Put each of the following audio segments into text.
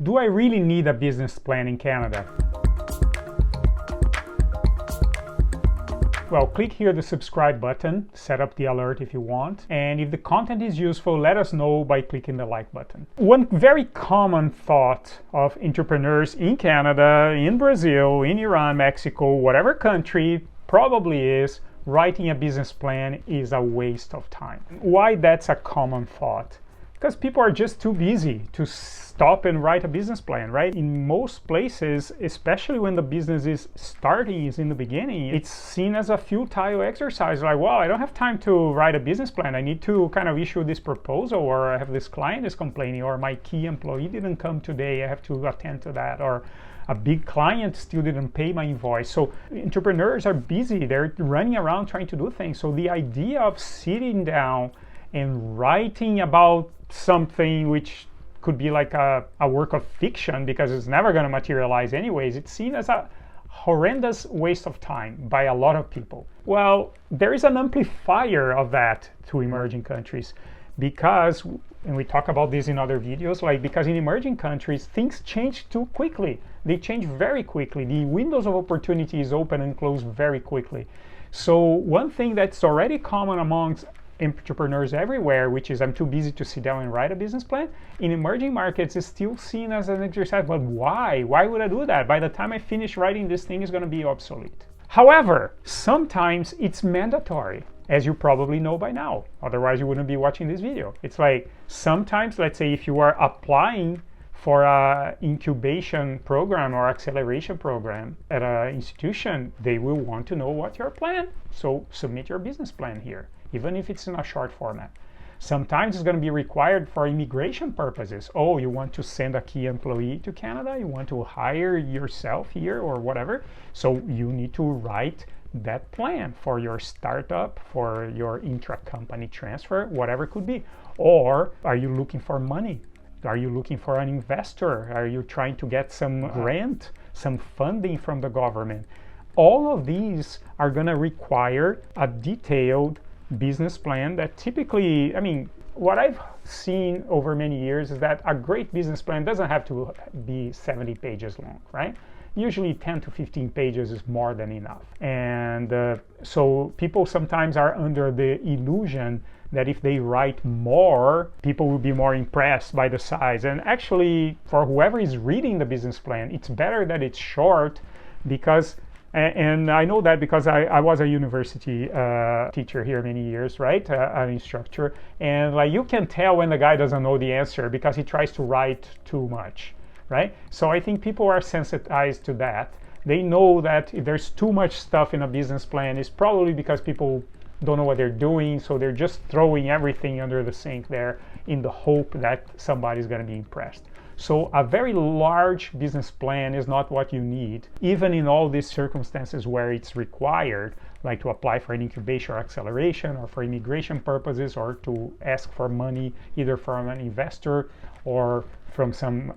Do I really need a business plan in Canada? Well, click here the subscribe button, set up the alert if you want, and if the content is useful, let us know by clicking the like button. One very common thought of entrepreneurs in Canada, in Brazil, in Iran, Mexico, whatever country, probably is writing a business plan is a waste of time. Why that's a common thought? Because people are just too busy to stop and write a business plan, right? In most places, especially when the business is starting, is in the beginning, it's seen as a futile exercise. Like, well, I don't have time to write a business plan. I need to kind of issue this proposal, or I have this client is complaining, or my key employee didn't come today. I have to attend to that, or a big client still didn't pay my invoice. So entrepreneurs are busy. They're running around trying to do things. So the idea of sitting down and writing about something which could be like a work of fiction, because it's never going to materialize anyways, it's seen as a horrendous waste of time by a lot of people. Well, there is an amplifier of that to emerging countries, because, and we talk about this in other videos, like, because in emerging countries things change too quickly. They change very quickly. The windows of opportunity is open and close very quickly. So one thing that's already common amongst entrepreneurs everywhere, which is I'm too busy to sit down and write a business plan, in emerging markets is still seen as an exercise. But why? Why would I do that? By the time I finish writing, this thing is going to be obsolete. However, sometimes it's mandatory, as you probably know by now. Otherwise, you wouldn't be watching this video. It's like sometimes, let's say if you are applying for an incubation program or acceleration program at an institution, they will want to know what's your plan. So submit your business plan here, even if it's in a short format. Sometimes it's going to be required for immigration purposes. Oh, you want to send a key employee to Canada? You want to hire yourself here or whatever? So you need to write that plan for your startup, for your intra-company transfer, whatever it could be. Or are you looking for money? Are you looking for an investor? Are you trying to get some grant, some funding from the government? All of these are going to require a detailed business plan that typically, I mean, what I've seen over many years is that a great business plan doesn't have to be 70 pages long, right? Usually 10 to 15 pages is more than enough. And so people sometimes are under the illusion that if they write more, people will be more impressed by the size. And actually, for whoever is reading the business plan, it's better that it's short, because, and I know that because I was a university teacher here many years, right? An instructor. And like, you can tell when the guy doesn't know the answer because he tries to write too much, right? So I think people are sensitized to that. They know that if there's too much stuff in a business plan, it's probably because people don't know what they're doing, so they're just throwing everything under the sink there in the hope that somebody's going to be impressed. So a very large business plan is not what you need, even in all these circumstances where it's required, like to apply for an incubation or acceleration, or for immigration purposes, or to ask for money either from an investor or from some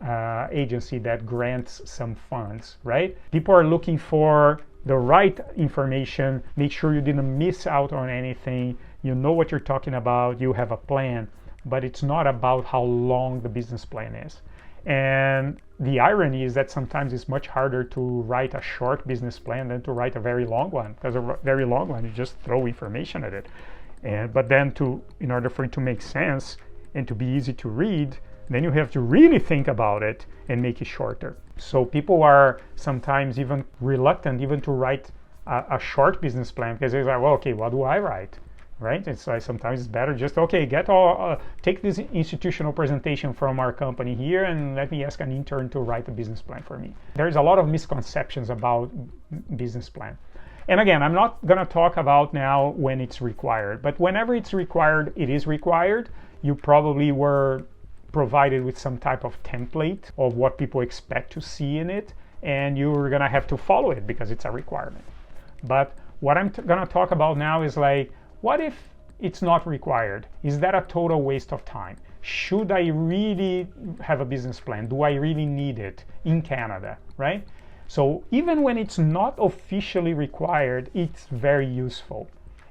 agency that grants some funds, right? People are looking for the right information. Make sure you didn't miss out on anything. You know what you're talking about. You have a plan, but it's not about how long the business plan is. And the irony is that sometimes it's much harder to write a short business plan than to write a very long one, because a very long one, you just throw information at it. But then in order for it to make sense and to be easy to read, then you have to really think about it and make it shorter. So people are sometimes even reluctant even to write a short business plan, because they're like, well, okay, what do I write? Right? It's like sometimes it's better just, okay, take this institutional presentation from our company here and let me ask an intern to write a business plan for me. There's a lot of misconceptions about business plan. And again, I'm not going to talk about now when it's required, but whenever it's required, it is required. You probably were provided with some type of template of what people expect to see in it, and you're going to have to follow it because it's a requirement. But what I'm going to talk about now is like, what if it's not required? Is that a total waste of time? Should I really have a business plan? Do I really need it in Canada, right? So even when it's not officially required, it's very useful.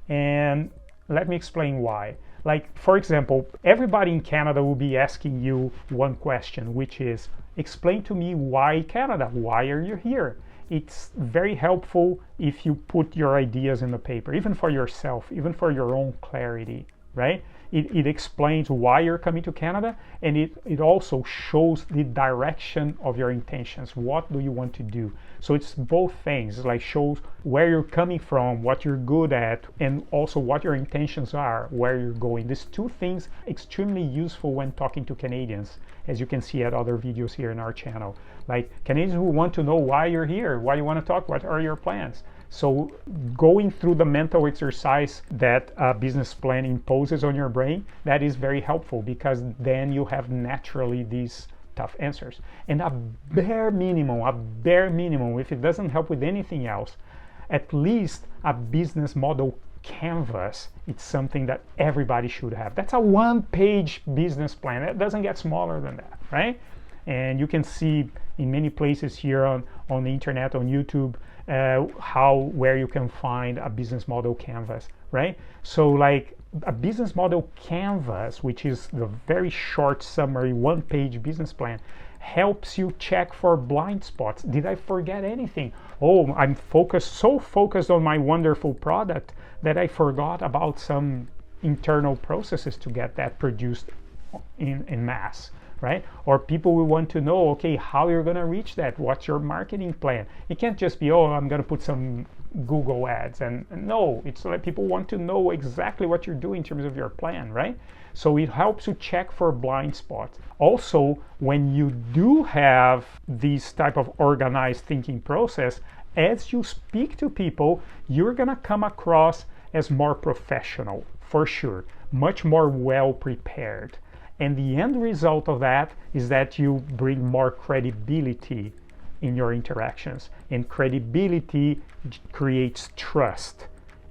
And let me explain why. Like, for example, everybody in Canada will be asking you one question, which is, explain to me why Canada, why are you here? It's very helpful if you put your ideas in the paper, even for yourself, even for your own clarity, right? It explains why you're coming to Canada, and it also shows the direction of your intentions. What do you want to do? So it's both things. It's like shows where you're coming from, what you're good at, and also what your intentions are, where you're going. These two things extremely useful when talking to Canadians, as you can see at other videos here in our channel. Like Canadians who want to know why you're here, why you want to talk, what are your plans. So going through the mental exercise that a business plan imposes on your brain, that is very helpful, because then you have naturally these tough answers. And a bare minimum, if it doesn't help with anything else, at least a business model canvas. It's something that everybody should have. That's a one-page business plan. It doesn't get smaller than that, right? And you can see in many places here on the internet, on YouTube, where you can find a business model canvas, right? So like a business model canvas, which is the very short summary, one-page business plan, helps you check for blind spots. Did I forget anything? Oh, I'm so focused on my wonderful product that I forgot about some internal processes to get that produced in mass, right? Or people will want to know, okay, how you're going to reach that. What's your marketing plan? It can't just be, oh, I'm going to put some Google ads. And no, it's like people want to know exactly what you're doing in terms of your plan, right? So it helps you check for blind spots. Also, when you do have this type of organized thinking process, as you speak to people, you're going to come across as more professional, for sure, much more well prepared. And the end result of that is that you bring more credibility in your interactions. And credibility creates trust.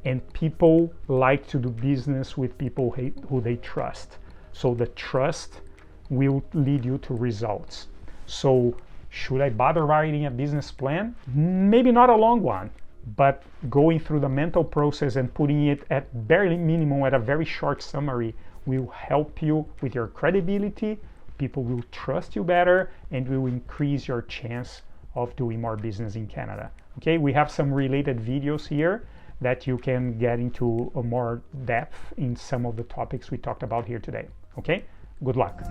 And people like to do business with people who they trust. So the trust will lead you to results. So should I bother writing a business plan? Maybe not a long one, but going through the mental process and putting it at barely minimum at a very short summary will help you with your credibility. People will trust you better, and will increase your chance of doing more business in Canada. Okay, we have some related videos here that you can get into a more depth in some of the topics we talked about here today. Okay, good luck.